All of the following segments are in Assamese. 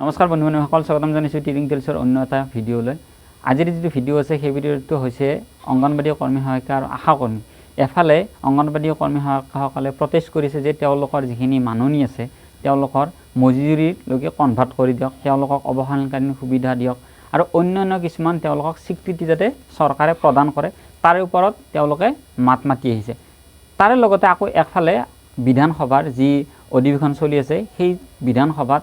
নমস্কাৰ বন্ধু বান্ধৱীসকল, স্বাগতম জানাইছোঁ টিৰিং টেলছৰ অন্য এটা ভিডিঅ'লৈ। আজিৰ যিটো ভিডিঅ' আছে সেই ভিডিঅ'টো হৈছে অংগনবাড়ী কৰ্মী সহায়িকা আৰু আশা কৰ্মী। এফালে অংগনবাড়ী কৰ্মী সহায়িকাসকলে প্ৰটেষ্ট কৰিছে যে তেওঁলোকৰ যিখিনি মাননি আছে তেওঁলোকৰ মজুৰিলৈকে কনভাৰ্ট কৰি দিয়ক, তেওঁলোকক অৱসানকালীন সুবিধা দিয়ক আৰু অন্যান্য কিছুমান তেওঁলোকক স্বীকৃতি যাতে চৰকাৰে প্ৰদান কৰে তাৰে ওপৰত তেওঁলোকে মাত মাতি আহিছে। তাৰে লগতে আকৌ একফালে বিধানসভাৰ যি অধিৱেশন চলি আছে সেই বিধানসভাত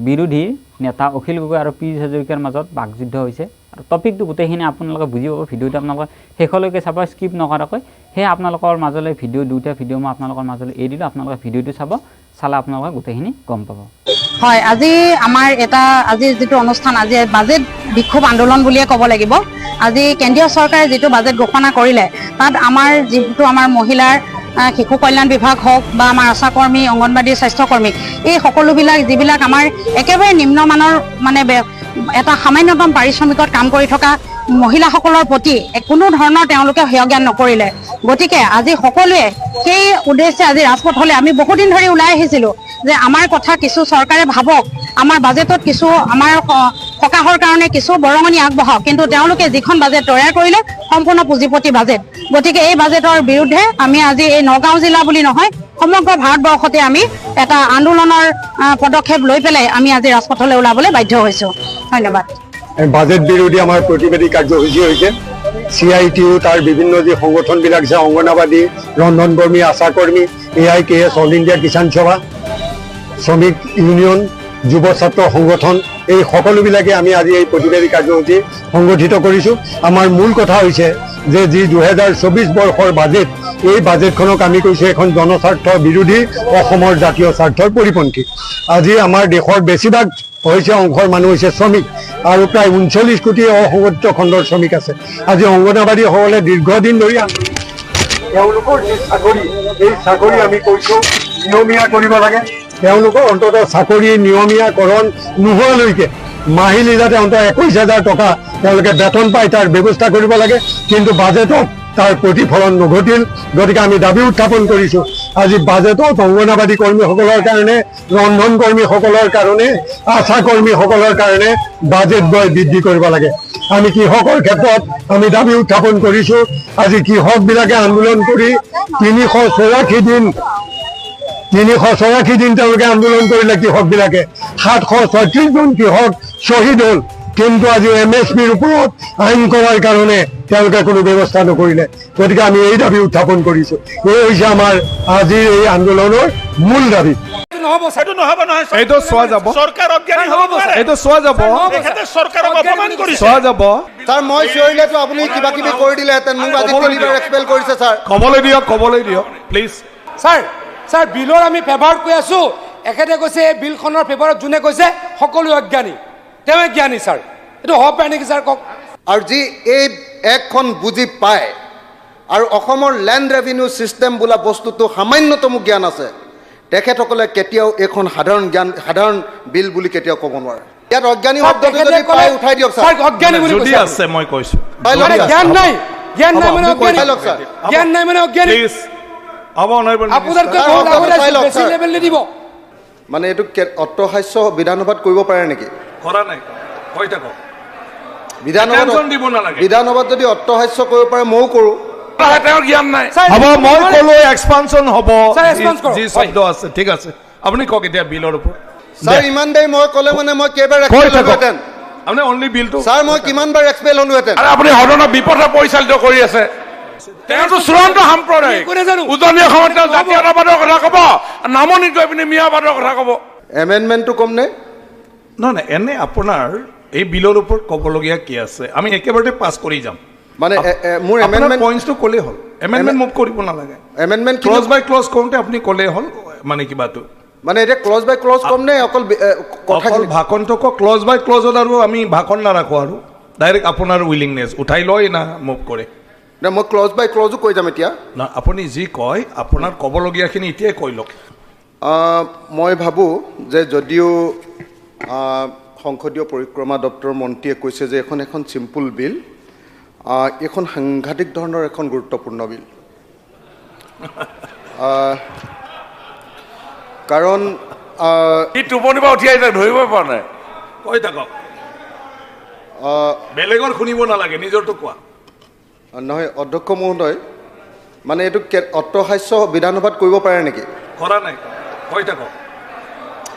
বিৰোধী নেতা অখিল গগৈ আৰু পি হাজৰিকাৰ মাজত বাকযুদ্ধ হৈছে আৰু টপিকটো গোটেইখিনি আপোনালোকে বুজি পাব। ভিডিঅ'টো আপোনালোকে শেষলৈকে চাব, স্কিপ নকৰাকৈ। সেয়ে আপোনালোকৰ মাজলৈ দুটা ভিডিঅ' মই আপোনালোকৰ মাজলৈ এৰি দিলোঁ। আপোনালোকে ভিডিঅ'টো চালে আপোনালোকে গোটেইখিনি গম পাব। হয়, আজি আমাৰ আজিৰ যিটো অনুষ্ঠান, আজি বাজেট বিক্ষোভ আন্দোলন বুলিয়ে ক'ব লাগিব। আজি কেন্দ্ৰীয় চৰকাৰে যিটো বাজেট ঘোষণা কৰিলে তাত আমাৰ মহিলাৰ শিশু কল্যাণ বিভাগ হওক বা আমাৰ আশাকৰ্মী, অংগনবাড়ী, স্বাস্থ্যকৰ্মী, এই সকলোবিলাক যিবিলাক আমাৰ একেবাৰে নিম্নমানৰ এটা সামান্যতম পাৰিশ্ৰমিকত কাম কৰি থকা মহিলাসকলৰ প্ৰতি কোনো ধৰণৰ তেওঁলোকে হেয়জ্ঞান নকৰিলে। গতিকে আজি সকলোৱে সেই উদ্দেশ্যে আজি ৰাজপথলৈ আমি বহুদিন ধৰি ওলাই আহিছিলোঁ যে আমাৰ কথা কিছু চৰকাৰে ভাবক, আমাৰ বাজেটত কিছু আমাৰ সকাহৰ কাৰণে কিছু বৰঙণি আগবঢ়াওক। কিন্তু তেওঁলোকে যিখন বাজেট তৈয়াৰ কৰিলে সম্পূৰ্ণ পুঁজিপতি বাজেট। গতিকে এই বাজেটৰ বিৰুদ্ধে আমি আজি এই নগাঁও জিলা বুলি নহয় সমগ্ৰ ভাৰতবৰ্ষতে আমি এটা আন্দোলনৰ পদক্ষেপ লৈ পেলাই আমি আজি ৰাজপথলৈ ওলাবলৈ বাধ্য হৈছোঁ। ধন্যবাদ। বাজেট বিৰোধী আমাৰ প্ৰতিবাদী কাৰ্যসূচী হৈছে CITU, তাৰ বিভিন্ন যি সংগঠনবিলাক আছে, অংগনবাড়ী, ৰন্ধনকৰ্মী, আশাকৰ্মী, AIKS, অল ইণ্ডিয়া কিষাণ সভা, শ্ৰমিক ইউনিয়ন, যুৱ ছাত্ৰ সংগঠন, এই সকলোবিলাকে আমি আজি এই প্ৰতিবাদী কাৰ্যসূচী সংগঠিত কৰিছোঁ। আমাৰ মূল কথা হৈছে যে যি 2024 বৰ্ষৰ বাজেট, এই বাজেটখনক আমি কৈছোঁ এখন জনস্বাৰ্থ বিৰোধী, অসমৰ জাতীয় স্বাৰ্থৰ পৰিপন্থী। আজি আমাৰ দেশৰ বেছিভাগ অংশৰ মানুহ হৈছে শ্ৰমিক আৰু প্ৰায় 39 কোটি অসংগঠিত খণ্ডৰ শ্ৰমিক আছে। আজি অংগনবাড়ীসকলে দীৰ্ঘদিন ধৰি তেওঁলোকৰ যি চাকৰি, এই চাকৰি আমি কৈছোঁ নিয়মীয়া কৰিব লাগে। তেওঁলোকৰ অন্ততঃ চাকৰি নিয়মীয়াকৰণ নোহোৱালৈকে মাহিলী যাতে অন্ততঃ 21,000 টকা তেওঁলোকে বেতন পায় তাৰ ব্যৱস্থা কৰিব লাগে। কিন্তু বাজেটত তাৰ প্ৰতিফলন নঘটিল। গতিকে আমি দাবী উত্থাপন কৰিছোঁ, আজি বাজেটত অংগনবাড়ী কৰ্মীসকলৰ কাৰণে, ৰন্ধন কৰ্মীসকলৰ কাৰণে, আশা কৰ্মীসকলৰ কাৰণে বাজেট ব্যয় বৃদ্ধি কৰিব লাগে। আমি কৃষকৰ ক্ষেত্ৰত আমি দাবী উত্থাপন কৰিছোঁ, আজি কৃষকবিলাকে আন্দোলন কৰি 384 দিন তেওঁলোকে আন্দোলন কৰিলে। কৃষকবিলাকে 736 জন কৃষক শ্বহীদ হ'ল। কিন্তু আজি MSPৰ ওপৰত আইন কৰাৰ কাৰণে তেওঁলোকে কোনো ব্যৱস্থা নকৰিলে। গতিকে আমি এই দাবী উত্থাপন কৰিছোঁ। এই হৈছে আমাৰ আজিৰ এই আন্দোলনৰ মূল দাবী। মই চিঞৰিলেতো আপুনি কিবা কিবি কৰি দিলেহেঁতেন। মোক আজি 3 বাৰ এক্সপেল কৰিছে ছাৰ। ক'বলৈ দিয়ক প্লিজ। ছাৰ বিলৰ আমি ফেভাৰত কৈ আছোঁ। এখেতে কৈছে এই বিলখনৰ ফেভাৰত যোনে কৈছে সকলো অজ্ঞানী, তেওঁ জ্ঞানী। ছাৰ এইটো হ'ব পাৰে নেকি ছাৰ, কওক। আৰু যি এই একখন বুজি পায় আৰু অসমৰ লেণ্ড ৰেভিনিউ ছিষ্টেম বোলা বস্তুটো সামান্যতম জ্ঞান আছে, তেখেতসকলে কেতিয়াও এইখন সাধাৰণ বিল বুলি কেতিয়াও ক'ব নোৱাৰে। ইয়াত অজ্ঞানী শব্দটো যদি পায় উঠাই দিয়ক ছাৰ। অজ্ঞানী বুলি যদি আছে মই কৈছোঁ জ্ঞান নাই মানে অজ্ঞানী। জ্ঞান নাই মানে অজ্ঞানী। মানে এইটো অট্টহাস্য বিধানসভাত কৰিব পাৰে নেকি? কৰা নাই, কৈ থাকক। বিধানসভাত যদি অট্টহাস্য কৰিব পাৰে ময়ো কৰোঁ। তেওঁৰ জ্ঞান নাই। হ'ব, মই ক'লো এক্সপানশ্যন হ'ব, যি শব্দ আছে। ঠিক আছে, আপুনি কওক এতিয়া বিলৰ ওপৰত। ছাৰ ইমান দেৰি মই ক'লে মানে মই কেইবাৰ এক্সপেল হ'লোহেঁতেন। আপুনি অনলি বিলটো। ছাৰ মই কিমানবাৰ এক্সপেল হ'লোহেঁতেন। আপুনি সদনৰ বিপথে পৰিচালিত কৰি আছে। তেওঁতো চূড়ান্ত সাম্প্ৰদায়িক। উজনি অসমত তেওঁ জাতীয়তাবাদৰ কথা ক'ব, নামনিত গৈ পিনি মিয়াবাদৰ কথা ক'ব। এমেণ্ডমেণ্টটো কম নে? নহয়, এনে আপোনাৰ এই বিলৰ ওপৰত ক'বলগীয়া কি আছে? আমি একেবাৰতে পাছ কৰি যাম। মানে মোৰ এমেণ্ডমেণ্ট পইণ্টছটো ক'লেই হ'ল, এমেণ্ডমেণ্ট মুভ কৰিব নালাগে। এমেণ্ডমেণ্ট ক্লজ বাই ক্লজ কৰোঁতে আপুনি ক'লেই হ'ল, মানে কিবাটো। মানে এতিয়া ক্লজ বাই ক্লজ কম নে অকল ভাষণটো কওক? ক্লজ বাই ক্লজত আৰু আমি ভাষণ নাৰাখোঁ আৰু ডাইৰেক্ট আপোনাৰ উইলিংনেছ উঠাই লয় না মুভ কৰে। মই ক্লজ বাই ক্লজো কৈ যাম এতিয়া। না, আপুনি যি কয় আপোনাৰ ক'বলগীয়াখিনি এতিয়াই কৈ লওক। মই ভাবোঁ যে যদিও সংসদীয় পৰিক্ৰমা দপ্তৰৰ মন্ত্ৰীয়ে কৈছে যে এখন চিম্পুল বিল, এইখন সাংঘাতিক ধৰণৰ এখন গুৰুত্বপূৰ্ণ বিল। কাৰণ সি টোপনিৰ পৰা উঠি আহিছে ধৰিবই পৰা নাই কৈ থাকক বেলেগৰ শুনিব নালাগে নিজৰটো কোৱা নহয় অধ্যক্ষ মহোদয় মানে এইটো অট্টহাস্য বিধানসভাত কৰিব পাৰে নেকি কৰা নাই কৈ থাকক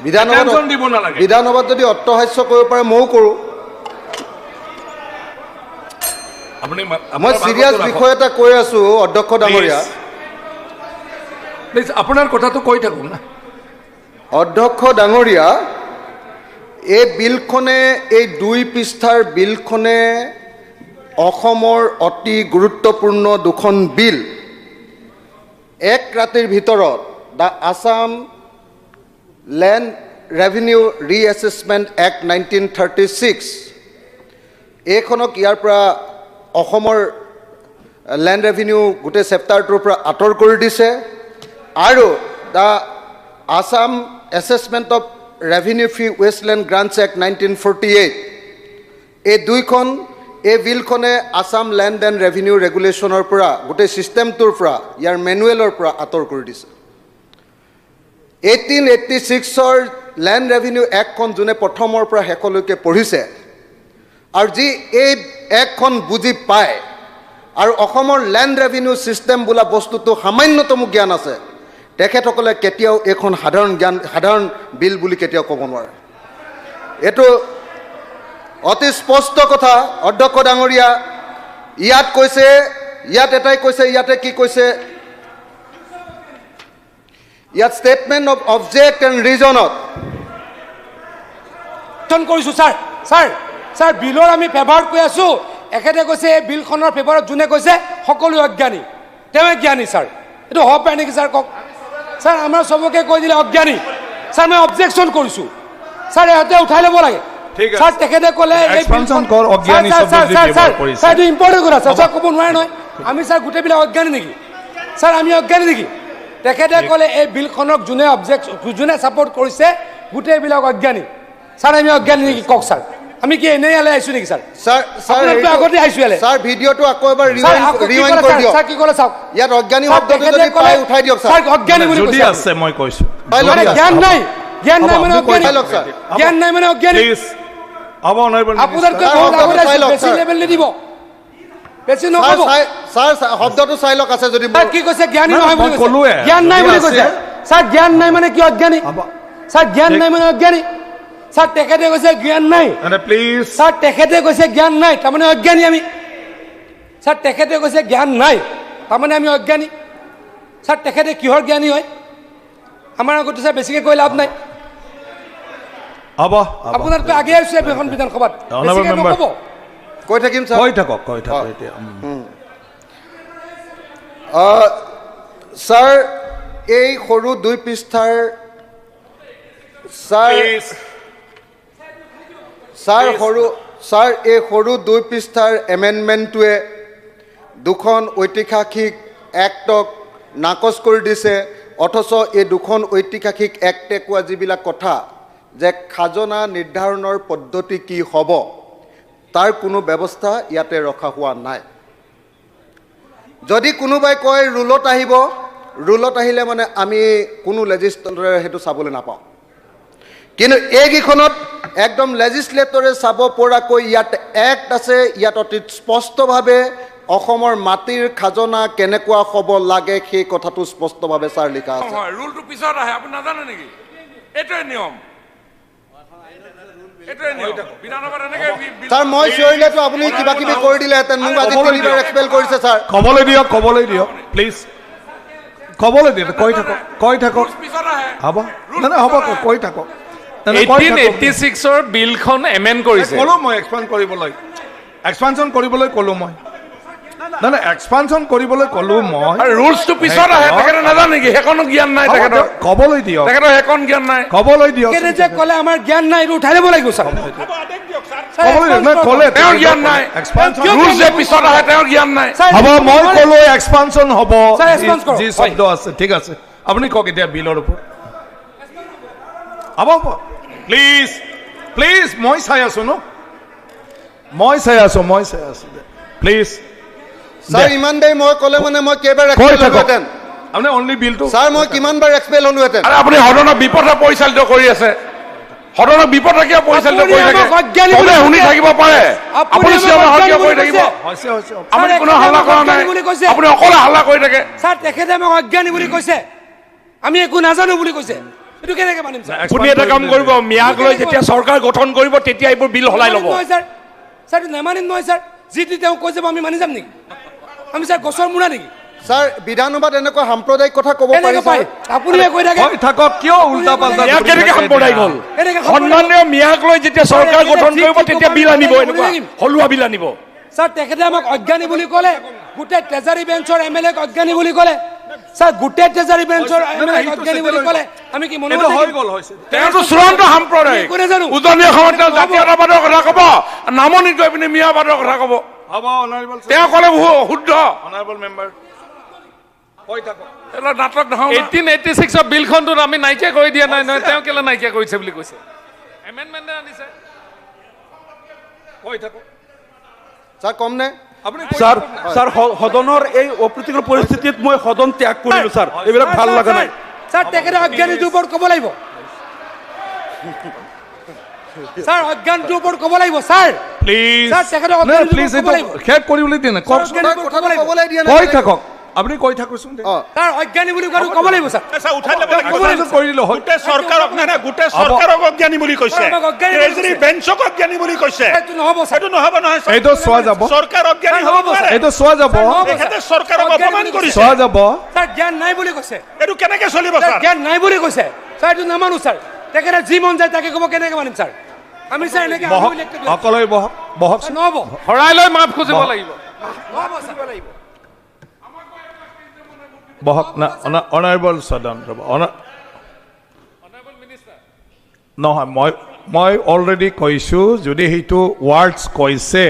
বিধানসভাত Attention দিব নালাগে। বিধানসভাত যদি অট্টহাস্য কৰিব পাৰে ময়ো কৰোঁ আপুনি মই চিৰিয়াছ বিষয় এটা কৈ আছো অধ্যক্ষ ডাঙৰীয়া প্লিজ আপোনাৰ কথাটো কৈ থাকক না অধ্যক্ষ ডাঙৰীয়া এই বিলখনে এই 2 পৃষ্ঠাৰ বিলখনে অসমৰ অতি গুৰুত্বপূৰ্ণ দুখন বিল এক ৰাতিৰ ভিতৰত the Assam land revenue reassessment act 1936 এইখনক ইয়াৰ পৰা অসমৰ লেণ্ড ৰেভিনিউ গোটেই চেপ্টাৰটোৰ পৰা আঁতৰ কৰি দিছে আৰু the Assam assessment of revenue Phi Westland grants act 1948 এই দুইখন এই বিলখনে আছাম লেণ্ড এণ্ড ৰেভিনিউ ৰেগুলেশ্যনৰ পৰা গোটেই ছিষ্টেমটোৰ পৰা ইয়াৰ মেনুৱেলৰ পৰা আঁতৰ কৰি দিছে 1886ৰ লেণ্ড ৰেভিনিউ এক্টখন যোনে প্ৰথমৰ পৰা শেষলৈকে পঢ়িছে আৰু যি এই এক্টখন বুজি পায় আৰু অসমৰ লেণ্ড ৰেভিনিউ ছিষ্টেম বোলা বস্তুটো সামান্যতম জ্ঞান আছে তেখেতসকলে কেতিয়াও এইখন সাধাৰণ বিল বুলি কেতিয়াও ক'ব নোৱাৰে এইটো অতি স্পষ্ট কথা অধ্যক্ষ ডাঙৰীয়া ইয়াত কৈছে ইয়াত এটাই কৈছে ইয়াতে কি কৈছে ইয়াত ষ্টেটমেণ্ট অফ অবজেক্ট এণ্ড ৰিজনত কৰিছোঁ ছাৰ ছাৰ ছাৰ বিলৰ আমি ফেভাৰত কৈ আছোঁ এখেতে কৈছে এই বিলখনৰ ফেভাৰত যোনে কৈছে সকলো অজ্ঞানী তেওঁৱে জ্ঞানী ছাৰ এইটো হ'ব পাৰে নেকি ছাৰ কওক ছাৰ আমাৰ চবকে কৈ দিলে অজ্ঞানী ছাৰ মই অবজেকশ্যন কৰিছোঁ ছাৰ ইহঁতে উঠাই ল'ব লাগে ঠিক আছে। ছাৰ তেখেতে ক'লে এই Expansion বিলখন- কৰ, অজ্ঞানী ছাৰ, ছাৰ, শব্দ ছাৰ, যি ছাৰ, ব্যৱহাৰ কৰিছে। ছাৰ, এইটো ইম্পৰ্টেণ্ট কথা ছাৰ ছাৰ ক'ব নোৱাৰে নহয় আমি ছাৰ গোটেইবিলাক অজ্ঞানী নেকি ছাৰ আমি অজ্ঞানী নেকি তেখেতে ক'লে এই বিলখনক যোনে ছাপোৰ্ট কৰিছে গোটেইবিলাক অজ্ঞানী ছাৰ আমি অজ্ঞানী নেকি কওক ছাৰ আমি কি এনেই ইয়ালৈ আহিছোঁ নেকি ছাৰ ছাৰ আপোনালোকে আগতে আহিছোঁ ইয়ালৈ ছাৰ ভিডিঅ'টো আকৌ এবাৰ ছাৰ আকৌ কি ৰিৱাইণ্ড ক'লে কৰি ছাৰ? দিয়ক ছাৰ কি ক'লে চাওক ইয়াত অজ্ঞানী ছাৰ, শব্দটো তেখেতে যদি ক'লে- পাই উঠাই দিয়ক ছাৰ ছাৰ অজ্ঞানী বুলি যদি কৈছে আছে মই কৈছো পাই লওক, মানে আছে। জ্ঞান নাই জ্ঞান নাই মানে হ'ব, অজ্ঞানী পাই লওক ছাৰ জ্ঞান নাই মানে অজ্ঞানী প্লিজ হ'ব অনাৰেবল আপোনাতকৈ ছাৰ, বহুত আগতে চাই আহিছোঁ, লওক, বেছি ছাৰ। লেভেল নিদিব বেছি ছাৰ নক'ব ছাৰ শব্দটো চাই লওক আছে যদি ছাৰ কি কৈছে জ্ঞানী নাই, নহয় বুলি মই কৈছে ক'লোৱে, জ্ঞান নাই যদি বুলি আছে- কৈছে ছাৰ জ্ঞান নাই মানে কি অজ্ঞানী হ'ব। ছাৰ জ্ঞান নাই মানে অজ্ঞানী ছাৰ তেখেতে কৈছে জ্ঞান নাই প্লিজ ছাৰ তেখেতে কৈছে জ্ঞান নাই তাৰমানে অজ্ঞানী আমি ছাৰ তেখেতে কৈছে জ্ঞান নাই তাৰমানে আমি অজ্ঞানী ছাৰ তেখেতে কিহৰ জ্ঞানী হয় আমাৰ আগতে ছাৰ বেছিকৈ কৈ লাভ নাই হ'ব আপোনাতকৈ আগে আহিছে এখন বিধানসভাত Honorable বেছিকৈ member. নক'ব কৈ থাকিম ছাৰ কৈ থাকক এতিয়া ছাৰ এই সৰু 2 পৃষ্ঠাৰ ছাৰ প্লিজ ছাৰ এই সৰু 2 পৃষ্ঠাৰ এমেণ্ডমেণ্টটোৱে দুখন ঐতিহাসিক এক্টক নাকচ কৰি দিছে অথচ এই দুখন ঐতিহাসিক এক্টে কোৱা যিবিলাক কথা যে খাজনা নিৰ্ধাৰণৰ পদ্ধতি কি হ'ব তাৰ কোনো ব্যৱস্থা ইয়াতে ৰখা হোৱা নাই যদি কোনোবাই কয় ৰুলত আহিলে মানে আমি কোনো লেজিছলেটৰে সেইটো চাবলৈ নাপাওঁ কিন্তু এইকেইখনত একদম লেজিছলেটৰে চাব পৰাকৈ ইয়াত এক্ট আছে ইয়াত অতি স্পষ্টভাৱে অসমৰ মাটিৰ খাজনা কেনেকুৱা হ'ব লাগে সেই কথাটো স্পষ্টভাৱে ছাৰ লিখা আছে নহয় ৰুলটো পিছত আহে আপুনি নাজানে নেকি এইটোৱে নিয়ম বিধানসভাত এনেকৈ ছাৰ মই চিঞৰিলেতো আপুনি কিবা কিবি কৰি দিলেহেঁতেন মোক আজি 3বাৰ এক্সপেল কৰিছে ছাৰ ক'বলৈ দিয়ক প্লিজ ক'বলৈ দিয়ক কৈ থাকক পিছত আহে হ'ব নাই হ'ব কৈ থাকক নাই, কৈ থাকক। 1886ৰ বিলখন এমেণ্ড কৰিছে ক'লো মই এক্সপানশ্যন কৰিবলৈ ক'লো মই নাই এক্সপানশ্যন কৰিবলৈ ক'লো মই আৰু ৰুলছটো পিছত আহে তেখেতে নাজানে নেকি সেইকণো জ্ঞান নাই হ'ব, তেখেতৰ ক'বলৈ দিয়ক তেখেতৰ সেইকণ জ্ঞান নাই ক'বলৈ দিয়ক তেখেতে যে ক'লে আমাৰ জ্ঞান নাই এইটো উঠাই ল'ব লাগিব ছাৰ ক'বলৈ দিয়ক নাই, ক'লে তেওঁৰ জ্ঞান নাই এক্সপানশ্যন ৰুলছ যে পিছত আহে তেওঁৰ জ্ঞান নাই ছাৰ, হ'ব এইটো মই নহয়। ক'লো এক্সপানশ্যন হ'ব ছাৰ, expansion কৰক। যি শব্দ আছে ঠিক আছে আপুনি কওক এতিয়া বিলৰ ওপৰত হ'ব প্লিজ মই চাই আছো ন মই চাই আছো প্লিজ ছাৰ ইমান দেৰি মই ক'লে মানে মই কেইবাৰ কৈ এক্সপেল থাকক। হ'লোহেঁতেন আপুনি অনলি বিলটো ছাৰ মই কিমানবাৰ এক্সপেল হ'লোহেঁতেন আৰে আপুনি সদনক বিপথে পৰিচালিত কৰি আছে সদনক বিপথে কিয় পৰিচালিত আপুনি কৰি থাকে আমাক অজ্ঞানী বুলি চবে শুনি কৈছে। থাকিব পাৰে আপুনি আপুনি আমাক চিঞৰ বাখৰ অজ্ঞানী কিয় বুলি কৰি থাকিব কৈছে। হৈছে হৈছে আপুনি ছাৰ, কোনো তেখেতে হাল্লা আমাক কৰা অজ্ঞানী নাই বুলি কৈছে। আপুনি অকলে হাল্লা কৰি থাকে ছাৰ তেখেতে আমাক অজ্ঞানী বুলি কৈছে আমি একো নাজানো বুলি কৈছে এইটো কেনেকে মানিম ছাৰ আপুনি এটা কাম কৰিব মিয়াক লৈ যেতিয়া চৰকাৰ গঠন কৰিব তেতিয়া এইবোৰ বিল সলাই ল'ব নহয় ছাৰ ছাৰ এইটো নেমানিম নহয় ছাৰ যি টি তেওঁ কৈ যাব আমি মানি যাম নেকি আমি ছাৰ গছৰ মূৰা নেকি ছাৰ বিধানসভাত এনেকুৱা সাম্প্ৰদায়িক কথা ক'ব পাৰি কেনেকে পায় ছাৰ আপুনিয়ে কৈ থাকে হৈ থাকক কিয় উল্টা পাল্টা মিয়া কেনেকে সাম্প্ৰদায়িক হ'ল কেনেকে সন্মানীয় মিয়াক লৈ যেতিয়া চৰকাৰ ছাৰ, গঠন এতিয়া কৰিব যি তেতিয়া টি বিল ক'ব আনিব আমি এনেকুৱা শুনি থাকিম। হলুৱা বিল আনিব ছাৰ তেখেতে আমাক অজ্ঞানী বুলি ক'লে গোটেই ট্ৰেজাৰী বেঞ্চৰ এমএলএক অজ্ঞানী বুলি ক'লে ছাৰ গোটেই ট্ৰেজাৰী বেঞ্চৰ এমএলএক অজ্ঞানী বুলি ক'লে আমি কি মনে এইটো হৈ গ'ল হৈছে তেওঁতো চূড়ান্ত সাম্প্ৰদায়িক কোনে জানো? উজনি অসমত তেওঁ জাতীয়তাবাদৰ কথা ক'ব নামনিত গৈ পিনি মিয়াবাদৰ কথা ক'ব হ'ব অনাৰেবল তেওঁ ক'লে শুদ্ধ অনাৰেবল মেম্বাৰ হৈ থাকক এইবিলাক নাটক নহয় 1886 বিলখনটো আমি নাইকিয়া কৰি দিয়া নাই নহয় তেওঁ কেলে নাইকিয়া কৰিছে বুলি কৈছে এমেণ্ডমেণ্টে আনিছে হৈ থাকক ছাৰ কম নে আপুনি ছাৰ ছাৰ সদনৰ এই অপ্ৰীতিকৰ পৰিস্থিতিত মই সদন ত্যাগ কৰিলো ছাৰ এইবিলাক ভাল লগা নাই ছাৰ তেখেতে অজ্ঞানীটোৰ ওপৰত ক'ব লাগিব ছাৰ অজ্ঞানটোৰ ওপৰত ক'ব লাগিব ছাৰ প্লিজ ছাৰ তেখেতে নাই অজ্ঞানীটোৰ প্লিজ ওপৰত ক'ব এইটো লাগিব শেষ কৰিবলৈ দিয়ে নাই কওকচোন অজ্ঞানীটোৰ ওপৰত কথাটো ক'ব লাগিব। ক'বলৈ দিয়া কৈ নাই থাকক আপুনি কৈ থাককচোন অঁ ছাৰ অজ্ঞানী বুলি কোৱাটো ক'ব লাগিব ছাৰ এক্সপ্লেনেশ্যন কৰি দিলোঁ হয় গোটেই চৰকাৰক নাই নাই গোটেই চৰকাৰক অজ্ঞানী বুলি কৈছে আমাক অজ্ঞানী বুলি ট্ৰেজাৰী কৈছে। বেঞ্চক অজ্ঞানী বুলি কৈছে এইটো নহ'ব ছাৰ সেইটো নহ'ব নহয় ছাৰ। এইটো চোৱা যাব চৰকাৰ অজ্ঞানী ছাৰ, হ'ব নহ'ব ছাৰ। নোৱাৰে এইটো চোৱা যাব নহ'ব ছাৰ। তেখেতে চৰকাৰক অজ্ঞানী অপমান বুলি কৰিছে চোৱা যাব ছাৰ জ্ঞান নাই বুলি কৈছে এইটো কেনেকে চলিব ছাৰ ছাৰ জ্ঞান নাই বুলি কৈছে ছাৰ এইটো নামানো ছাৰ তেখেতে যি মন যায় তাকে ক'ব কেনেকে মানিম ছাৰ আমি ছাৰ এনেকে বহক অকলে বহক বহকচোন নহ'ব হৰাই লৈ মাফ খুজিব লাগিব নহ'ব ছাৰ বহক না অনাৰেবল সদন ৰ'ব নহয় মই অলৰেডি কৈছোঁ যদি সেইটো ৱাৰ্ডছ কৈছে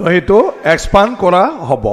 তো সেইটো এক্সপাণ্ড কৰা হ'ব